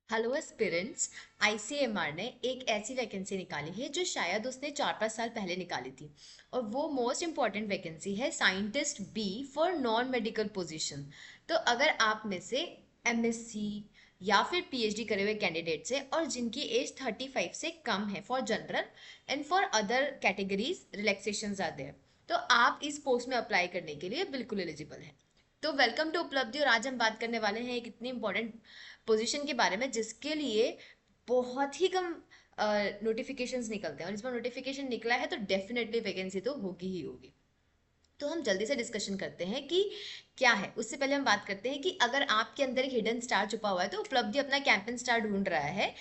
Hello aspirants. ICMR ने एक ऐसी वैकेंसी निकाली है जो शायद उसने 4-5 साल पहले निकाली थी। और वो मोस्ट इम्पॉर्टेंट वैकेंसी है scientist B for non medical position. तो अगर आप में से एमएससी या फिर पीएचडी करे हुए कैंडिडेट्स है और जिनकी एज 35 से कम है for general and for other categories relaxation are there, तो आप इस पोस्ट में अप्लाई करने के लिए बिल्कुल एलिजिबल हैं। तो वेलकम टू उपलब्धि। और आज हम बात करने वाले हैं एक इतनी इंपॉर्टेंट पोजीशन के बारे में जिसके लिए बहुत ही कम नोटिफिकेशंस निकलते हैं, और इस बार नोटिफिकेशन निकला है तो डेफिनेटली वैकेंसी तो होगी ही होगी। तो हम जल्दी से डिस्कशन करते हैं कि क्या है। उससे पहले हम बात करते हैं कि अगर आपके अंदर एक हिडन स्टार छुपा हुआ है तो उपलब्धि अपना कैंपेन स्टार ढूंढ रहा है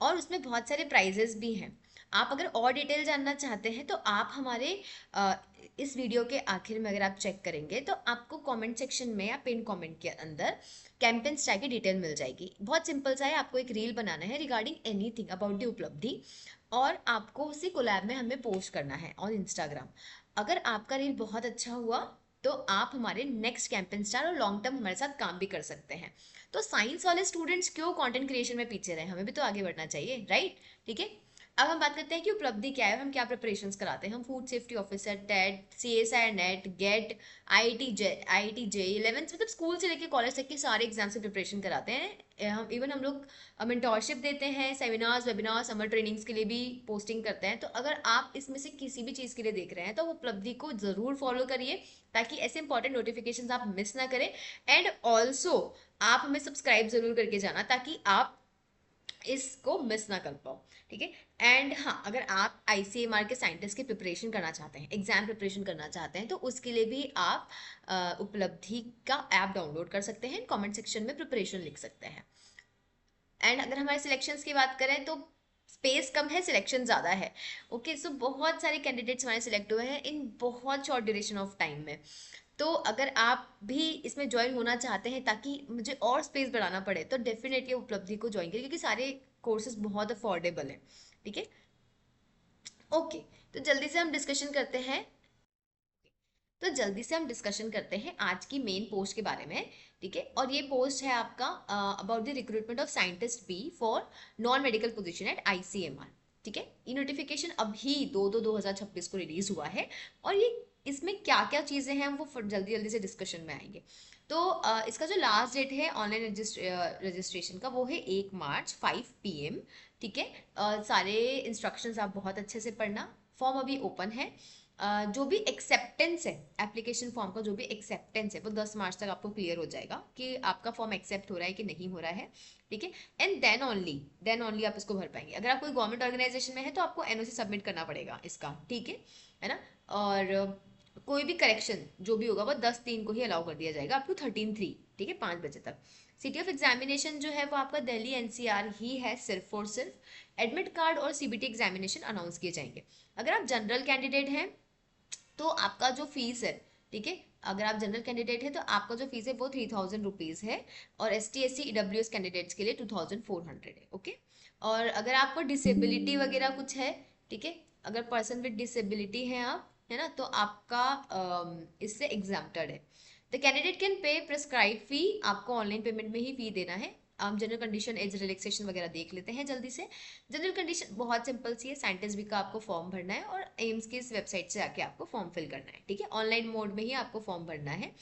और उसमें बहुत सारे प्राइजेस भी हैं। आप अगर और डिटेल जानना चाहते हैं तो आप हमारे अ, इस वीडियो के आखिर में अगर आप चेक करेंगे तो आपको कमेंट सेक्शन में या पिन कमेंट के अंदर कैंपेन स्टार की डिटेल मिल जाएगी। बहुत सिंपल सा है, आपको एक रील बनाना है रिगार्डिंग एनीथिंग अबाउट द उपलब्धि और आपको उसी कोलैब में हमें पोस्ट करना है ऑन इंस्टाग्राम। अगर आपका रील बहुत अच्छा हुआ तो आप हमारे नेक्स्ट कैंपेन स्टार और लॉन्ग टर्म हमारे साथ काम भी कर सकते हैं। तो साइंस वाले स्टूडेंट्स क्यों कंटेंट क्रिएशन में पीछे रहे, हमें भी तो आगे बढ़ना चाहिए, राइट? ठीक है। अब हम बात करते हैं कि उपलब्धि क्या है, हम क्या प्रिपरेशंस कराते हैं। हम food safety officer, TET, CSI NET, GATE, IIT JEE 11 मतलब स्कूल से लेकर कॉलेज तक के सारे एग्जाम से प्रिपरेशन कराते हैं। हम लोग मेंटोरशिप देते हैं, सेमिनार्स वेबिनार समर ट्रेनिंग्स के लिए भी पोस्टिंग करते हैं। तो अगर आप इसमें से किसी भी चीज़ के लिए देख रहे हैं तो उपलब्धि को ज़रूर फॉलो करिए ताकि ऐसे इंपॉर्टेंट नोटिफिकेशंस आप मिस ना करें। एंड ऑल्सो आप हमें सब्सक्राइब जरूर करके जाना ताकि आप इसको मिस ना कर पाओ। ठीक है। एंड हाँ, अगर आप आईसीएमआर के साइंटिस्ट की प्रिपरेशन करना चाहते हैं, एग्जाम प्रिपरेशन करना चाहते हैं, तो उसके लिए भी आप उपलब्धि का ऐप डाउनलोड कर सकते हैं, कमेंट सेक्शन में प्रिपरेशन लिख सकते हैं। एंड अगर हमारे सिलेक्शंस की बात करें तो स्पेस कम है, सिलेक्शन ज़्यादा है। ओके, सो बहुत सारे कैंडिडेट्स हमारे सिलेक्ट हुए हैं इन बहुत शॉर्ट ड्यूरेशन ऑफ टाइम में। तो अगर आप भी इसमें ज्वाइन होना चाहते हैं ताकि मुझे और स्पेस बढ़ाना पड़े तो डेफिनेटली उपलब्धि को ज्वाइन करिए क्योंकि सारे कोर्सेज बहुत अफोर्डेबल हैं। ठीक है। ओके, तो जल्दी से हम डिस्कशन करते हैं। तो जल्दी से हम डिस्कशन करते हैं आज की मेन पोस्ट के बारे में। ठीक है। और ये पोस्ट है आपका about the recruitment of scientist B for non medical position at ICMR. ठीक है। ये नोटिफिकेशन अभी 2/2/2026 को रिलीज हुआ है। और ये इसमें क्या क्या चीज़ें हैं वो जल्दी जल्दी से डिस्कशन में आएंगे। तो इसका जो लास्ट डेट है ऑनलाइन रजिस्ट्रेशन का वो है 1 मार्च 5 PM। ठीक है। सारे इंस्ट्रक्शंस आप बहुत अच्छे से पढ़ना। फॉर्म अभी ओपन है। जो भी एक्सेप्टेंस है, एप्लीकेशन फॉर्म का जो भी एक्सेप्टेंस है वो 10 मार्च तक आपको क्लियर हो जाएगा कि आपका फॉर्म एक्सेप्ट हो रहा है कि नहीं हो रहा है। ठीक है। एंड देन ओनली आप इसको भर पाएंगे। अगर आप कोई गवर्नमेंट ऑर्गेनाइजेशन में है तो आपको एनओसी सबमिट करना पड़ेगा इसका। ठीक है ना? और कोई भी करेक्शन जो भी होगा वो 10/3 को ही अलाउ कर दिया जाएगा, अप टू 13/3। ठीक है, 5 बजे तक। सिटी ऑफ एग्जामिनेशन जो है वो आपका दिल्ली एनसीआर ही है सिर्फ और सिर्फ। एडमिट कार्ड और सीबीटी एग्जामिनेशन अनाउंस किए जाएंगे। अगर आप जनरल कैंडिडेट हैं तो आपका जो फीस है, ठीक है, अगर आप जनरल कैंडिडेट है तो आपका जो फीस है वो 3000 रुपीज़ है। और ST SC EWS कैंडिडेट्स के लिए 2400 है। ओके। और अगर आपको डिसेबिलिटी वगैरह कुछ है, ठीक है, अगर पर्सन विद डिसेबिलिटी है आप, है ना, तो आपका इससे एग्जाम्प्टेड है। The candidate can pay prescribe fee, आपको ऑनलाइन पेमेंट में ही फी देना है। हम जनरल कंडीशन एज रिलैक्सेशन वगैरह देख लेते हैं जल्दी से। जनरल कंडीशन बहुत सिंपल सी है, साइंटिस्ट बी का आपको फॉर्म भरना है और एम्स की इस वेबसाइट से आके आपको फॉर्म फिल करना है। ठीक है, ऑनलाइन मोड में ही आपको फॉर्म भरना है।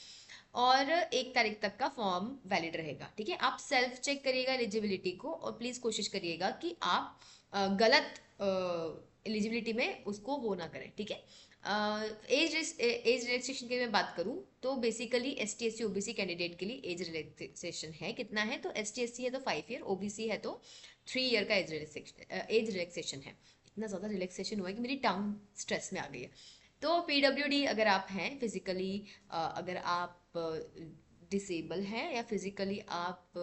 और 1 तारीख तक का फॉर्म वैलिड रहेगा। ठीक है, आप सेल्फ चेक करिएगा एलिजिबिलिटी को और प्लीज़ कोशिश करिएगा कि आप गलत एलिजिबिलिटी में उसको वो ना करें। ठीक है। एज रिलैक्सेशन की मैं बात करूँ तो basically ST SC OBC candidate के लिए एज रिलैक्सेशन है। कितना है? तो ST SC है तो 5 ईयर, OBC है तो 3 ईयर का एज रिलैक्सेशन है। इतना ज़्यादा रिलैक्सेशन हुआ है कि मेरी टंग स्ट्रेस में आ गई है। तो PWD अगर आप हैं फिजिकली, अगर आप डिसेबल हैं या फिजिकली आप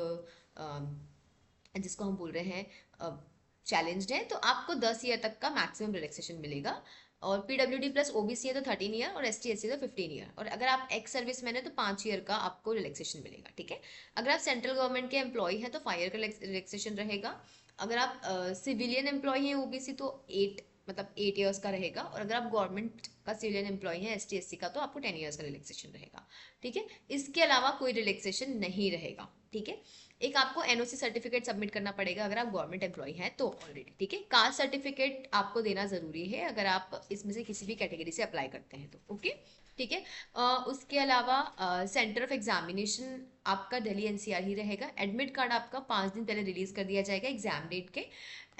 जिसको हम बोल रहे हैं चैलेंज्ड है, तो आपको 10 ईयर तक का मैक्सिमम रिलैक्सेशन मिलेगा। और PWD प्लस OBC है तो 13 ईयर और ST SC है तो 15 ईयर। और अगर आप एक्स सर्विस मैन है तो 5 ईयर का आपको रिलैक्सेशन मिलेगा। ठीक है। अगर आप सेंट्रल गवर्नमेंट के एम्प्लॉय हैं तो 5 ईयर का रिलैक्सेशन रहेगा। अगर आप सिविलियन एम्प्लॉय हैं OBC तो 8 ईयर्स का रहेगा। और अगर आप गवर्नमेंट का सिविलियन एम्प्लॉय हैं ST SC का तो आपको 10 ईयर्स का रिलैक्सेशन रहेगा। ठीक है। इसके अलावा कोई रिलैक्सेशन नहीं रहेगा। ठीक है। एक आपको एनओसी सर्टिफिकेट सबमिट करना पड़ेगा अगर आप गवर्नमेंट एम्प्लॉय हैं तो ऑलरेडी, ठीक है। कास्ट सर्टिफिकेट आपको देना जरूरी है अगर आप इसमें से किसी भी कैटेगरी से अप्लाई करते हैं तो, ओके, ठीक है। उसके अलावा सेंटर ऑफ एग्जामिनेशन आपका दिल्ली एनसीआर ही रहेगा। एडमिट कार्ड आपका 5 दिन पहले रिलीज कर दिया जाएगा एग्जाम डेट के।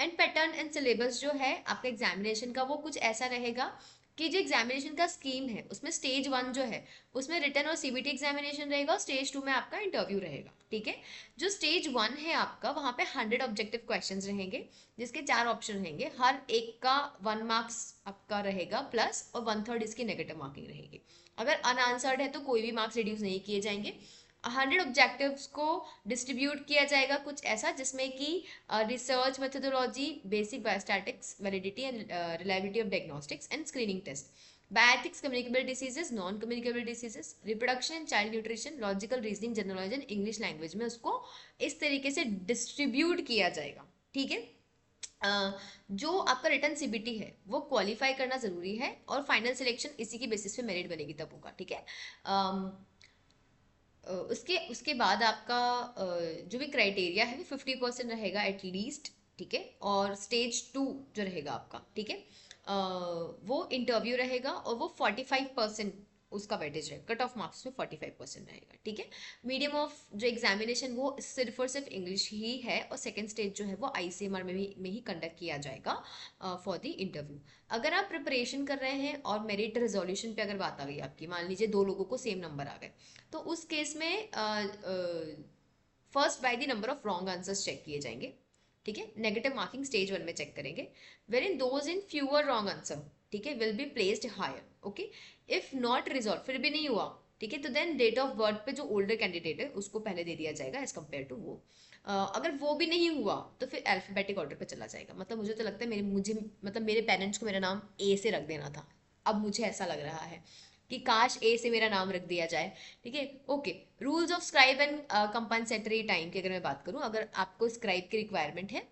एंड पैटर्न एंड सिलेबस जो है आपका एग्जामिनेशन का वो कुछ ऐसा रहेगा कि जो एग्जामिनेशन का स्कीम है उसमें स्टेज 1 जो है उसमें रिटन और सीबीटी एग्जामिनेशन रहेगा और स्टेज 2 में आपका इंटरव्यू रहेगा, ठीक है। जो स्टेज 1 है आपका वहाँ पे 100 ऑब्जेक्टिव क्वेश्चंस रहेंगे जिसके 4 ऑप्शन रहेंगे, हर एक का 1 मार्क्स आपका रहेगा प्लस और 1/3 इसकी नेगेटिव मार्किंग रहेगी। अगर अनआंसर्ड है तो कोई भी मार्क्स रिड्यूस नहीं किए जाएंगे। 100 ऑब्जेक्टिव्स को डिस्ट्रीब्यूट किया जाएगा कुछ ऐसा जिसमें कि research methodology, basic biostatistics, validity and reliability of diagnostics and screening test, bioethics, communicable diseases, non communicable diseases, reproduction and child nutrition, logical reasoning, general knowledge and English language में उसको इस तरीके से डिस्ट्रीब्यूट किया जाएगा, ठीक है। जो आपका रिटर्न सीबीटी है वो क्वालिफाई करना जरूरी है और फाइनल सिलेक्शन इसी की बेसिस पे मेरिट बनेगी तब होगा, ठीक है। उसके उसके बाद आपका जो भी क्राइटेरिया है वो 50% रहेगा एटलीस्ट, ठीक है। और स्टेज 2 जो रहेगा आपका, ठीक है, वो इंटरव्यू रहेगा और वो 45% उसका वेटेज रहेगा, कट ऑफ मार्क्स में 45% रहेगा, ठीक है। मीडियम ऑफ जो एग्जामिनेशन वो सिर्फ और सिर्फ इंग्लिश ही है और सेकेंड स्टेज जो है वो आईसीएमआर में ही कंडक्ट किया जाएगा फॉर द इंटरव्यू। अगर आप प्रिपरेशन कर रहे हैं और मेरिट रेजोल्यूशन पे अगर बात आ गई आपकी, मान लीजिए 2 लोगों को सेम नंबर आ गए, तो उस केस में first by the number of wrong answers check किए जाएंगे, ठीक है। नेगेटिव मार्किंग स्टेज 1 में चेक करेंगे, where in those in fewer wrong answer, ठीक है, will be placed higher, okay. If not resolve, फिर भी नहीं हुआ, ठीक है, तो देन डेट ऑफ बर्थ पे जो ओल्डर कैंडिडेट है उसको पहले दे दिया जाएगा एज कम्पेयर टू वो। अगर वो भी नहीं हुआ तो फिर अल्फाबेटिक ऑर्डर पे चला जाएगा। मतलब मुझे तो लगता है मेरे पेरेंट्स को मेरा नाम ए से रख देना था, अब मुझे ऐसा लग रहा है कि काश ए से मेरा नाम रख दिया जाए, ठीक है, okay. Rules of scribe and compensatory time की अगर मैं बात करूं, अगर आपको स्क्राइब की रिक्वायरमेंट है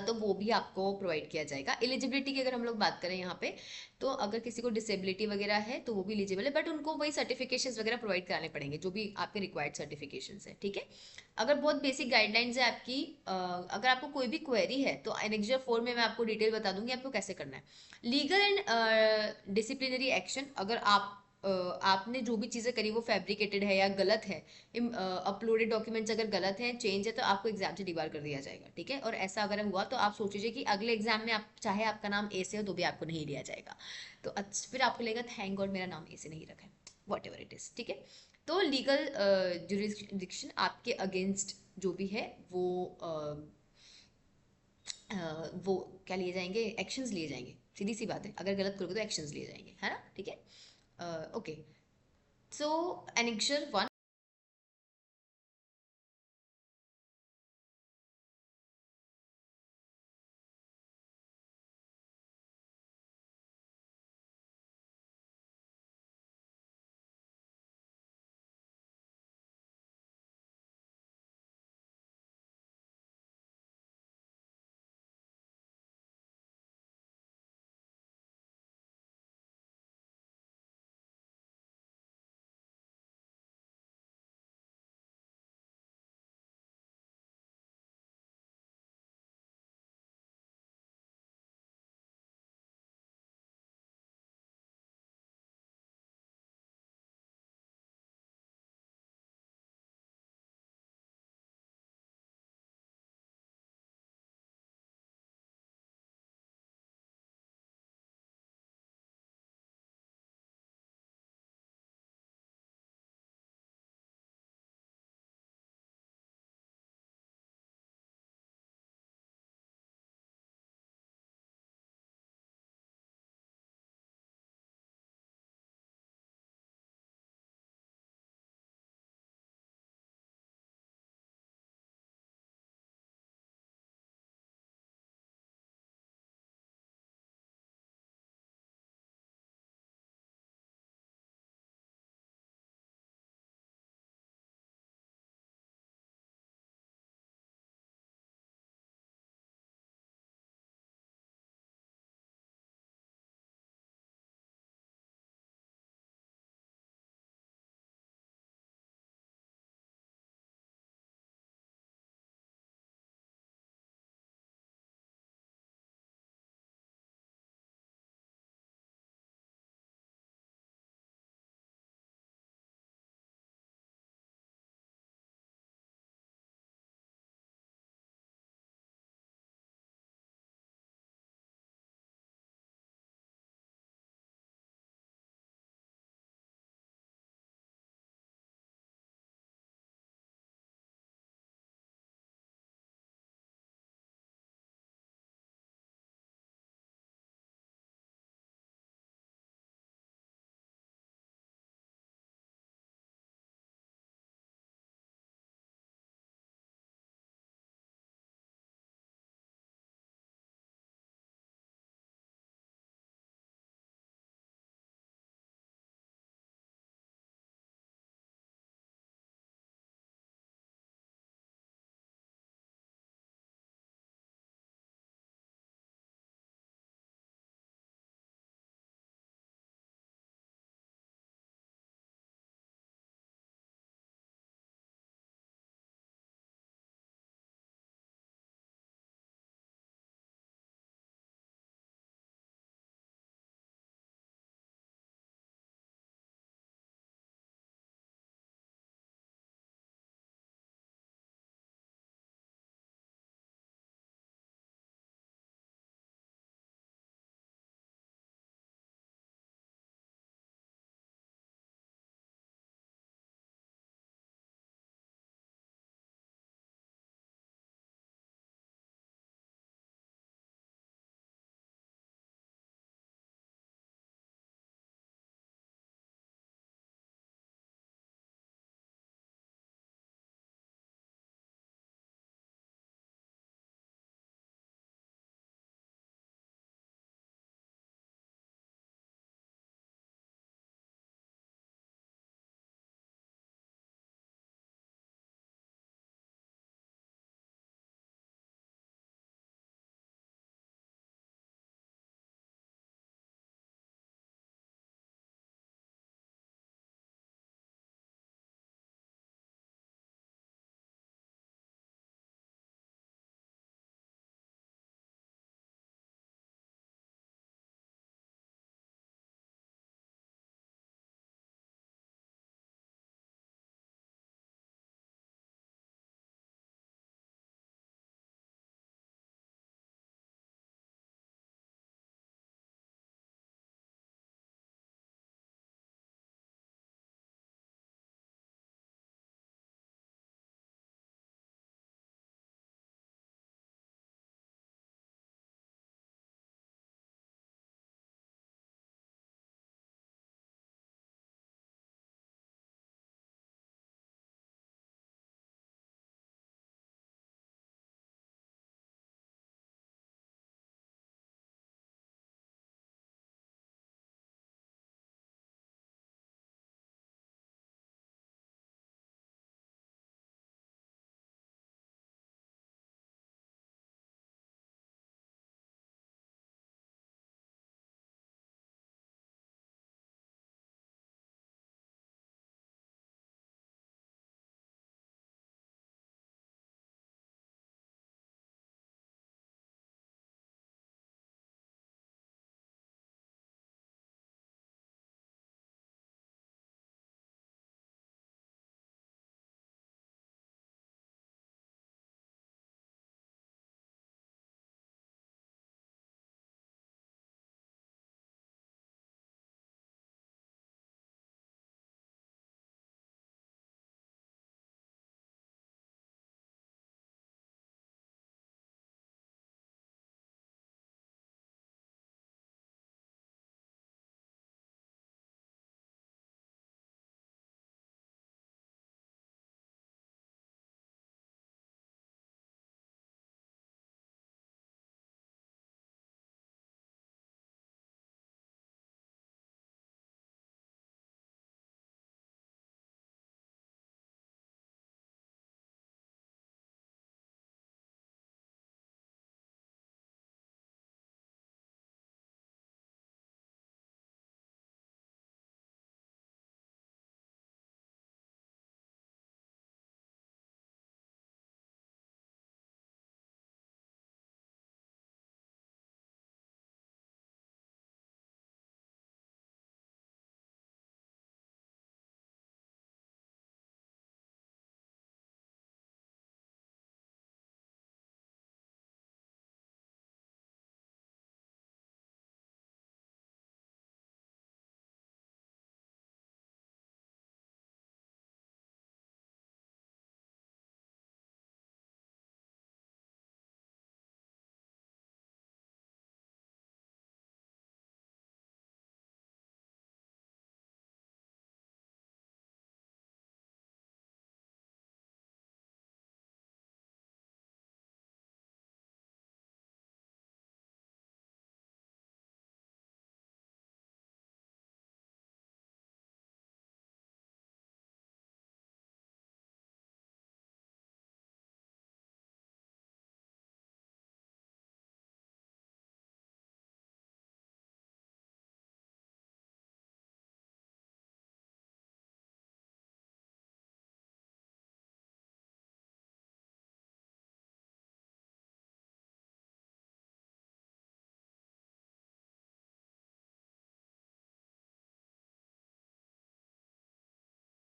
तो वो भी आपको प्रोवाइड किया जाएगा। एलिजिबिलिटी की अगर हम लोग बात करें यहाँ पे, तो अगर किसी को डिसेबिलिटी वगैरह है तो वो भी एलिजिबल है, बट उनको वही सर्टिफिकेशंस वगैरह प्रोवाइड कराने पड़ेंगे जो भी आपके रिक्वायर्ड सर्टिफिकेशंस है, ठीक है। अगर बहुत बेसिक गाइडलाइंस है आपकी, अगर आपको कोई भी क्वेरी है तो एनेक्जर 4 में मैं आपको डिटेल बता दूंगी आपको कैसे करना है। लीगल एंड डिसिप्लिनरी एक्शन, अगर आपने जो भी चीज़ें करी वो फैब्रिकेटेड है या गलत है, अपलोडेड डॉक्यूमेंट्स अगर गलत हैं, चेंज है, तो आपको एग्जाम से डिबार कर दिया जाएगा, ठीक है। और ऐसा अगर हुआ तो आप सोचिए कि अगले एग्जाम में आप चाहे आपका नाम ए से हो तो भी आपको नहीं लिया जाएगा, तो फिर आपको लगेगा थैंक गॉड मेरा नाम ए से नहीं रखा है, वॉट एवर इट इज, ठीक है। तो लीगल जुरिस्डिक्शन आपके अगेंस्ट जो भी है वो क्या लिए जाएंगे, एक्शंस लिए जाएंगे, सीधी सी बात है, अगर गलत करोगे तो एक्शंस लिए जाएंगे, है ना, ठीक है। ओके, सो एनेक्जर 1